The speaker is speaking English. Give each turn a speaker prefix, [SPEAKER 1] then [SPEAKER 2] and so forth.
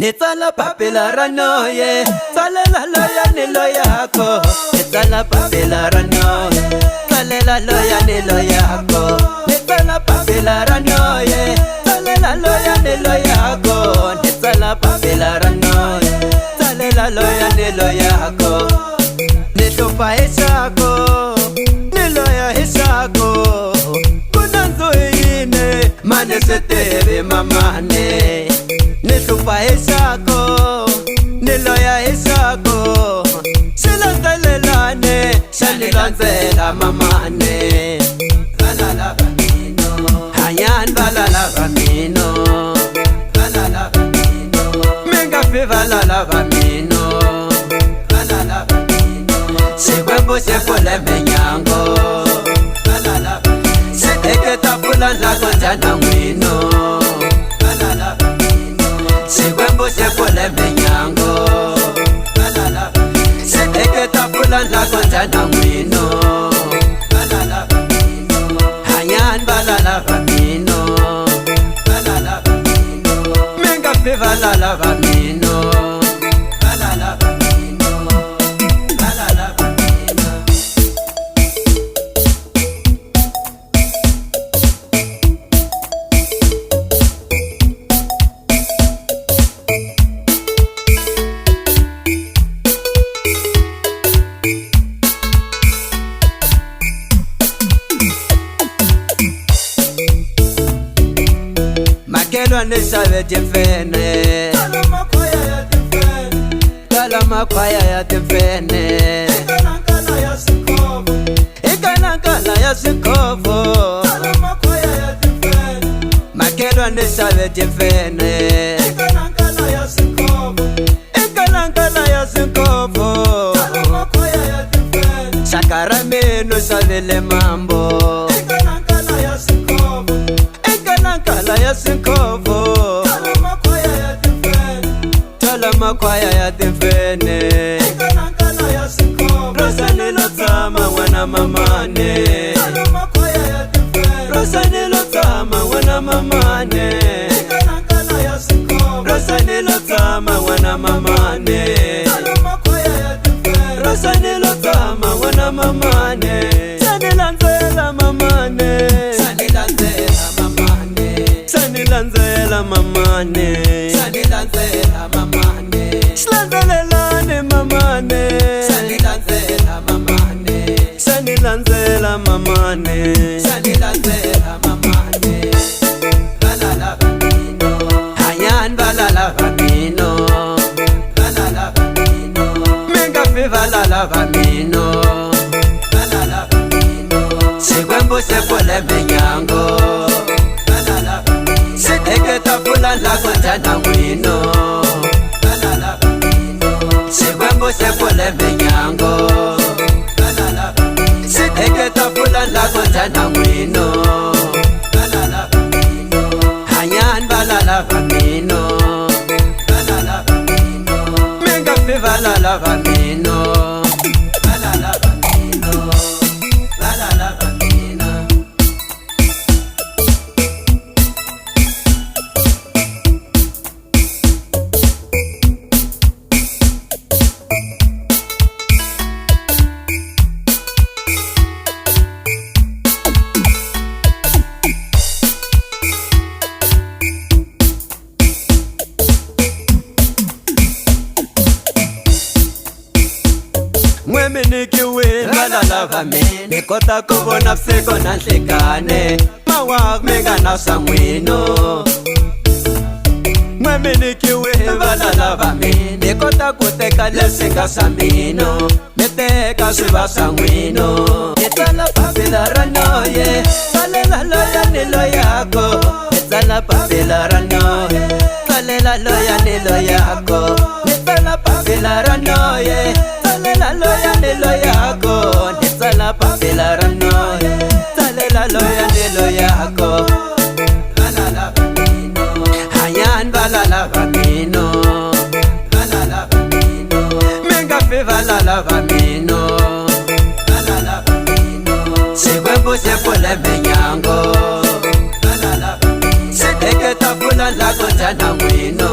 [SPEAKER 1] Nitsala papila ranoye, tsalela loya ni loyako. Nitsala papila ranoye, tsalela loya ni loyako. Nitsala papila ranoye, tsalela loya ni loyako. Nitsala papila ranoye, tsalela loya ni loyako. Nitlupa isako, ni loya isako. Kunanzo ine, mane setere mamane. Nitlupa isako, ni loya isako. Silanzelelane, shalilanzela mamane. Balala bamino, hayan balala bamino. Balala bamino, menga fi balala bamino. Balala bamino, sikwembo sekole menyango. Balala bamino, seteke tapula lakonjana mwino. Balala bamino, sikwembo sekole menyango. Balala bamino, seteke tapula lakonjana mwino. Balala bamino, hayan balala bamino. Balala bamino, menga fi balala bamino. Balala bamino, balala bamino. Makelwa nisabe timfene, kala makwaya ya timfene. Ikalankala ya sikovo, makelwa nisabe timfene. Ikalankala ya sikovo, sakara meno savele mambo. Ikalankala ya sikovo, tala makwaya ya timfene. Rosani lotama wana mamane, Rosani lotama wana mamane, Rosani lotama wana mamane, Rosani lotama wana mamane. Sanilanzela mamane, sanilanzela mamane, sanilanzela mamane, sanilanzela mamane. Slanzelelane mamane, sanilanzela mamane, sanilanzela mamane, sanilanzela mamane. Balala bamino, hayan balala bamino. Balala bamino, menga fi balala bamino. Balala bamino, sikwembo sekole menyango. Balala bamino, seteke tapula lakonjana mwino. Balala bamino, sikwembo sekole menyango. Balala bamino, seteke tapula lakonjana mwino. Balala bamino, hayan balala bamino. Balala bamino, menga fi balala bamino. Balala bamino, balala bamino. Mweme nikiwe balala bamino, nikota kubona psiko na nhlekane. Mawak menga na samwino. Mweme nikiwe balala bamino, nikota kuteka lesinga samino. Meteka swiva samwino. Nitsala papila ranoye, tsalela loya ni loyako. Nitsala papila ranoye, tsalela loya ni loyako. Nitsala papila ranoye, tsalela loya ni loyako. Nitsala papila ranoye, tsalela loya ni loyako. Balala bamino, hayan balala bamino. Balala bamino, menga fi balala bamino. Balala bamino, sikwembo sekole menyango. Balala bamino, seteke tapula lakonjana mwino.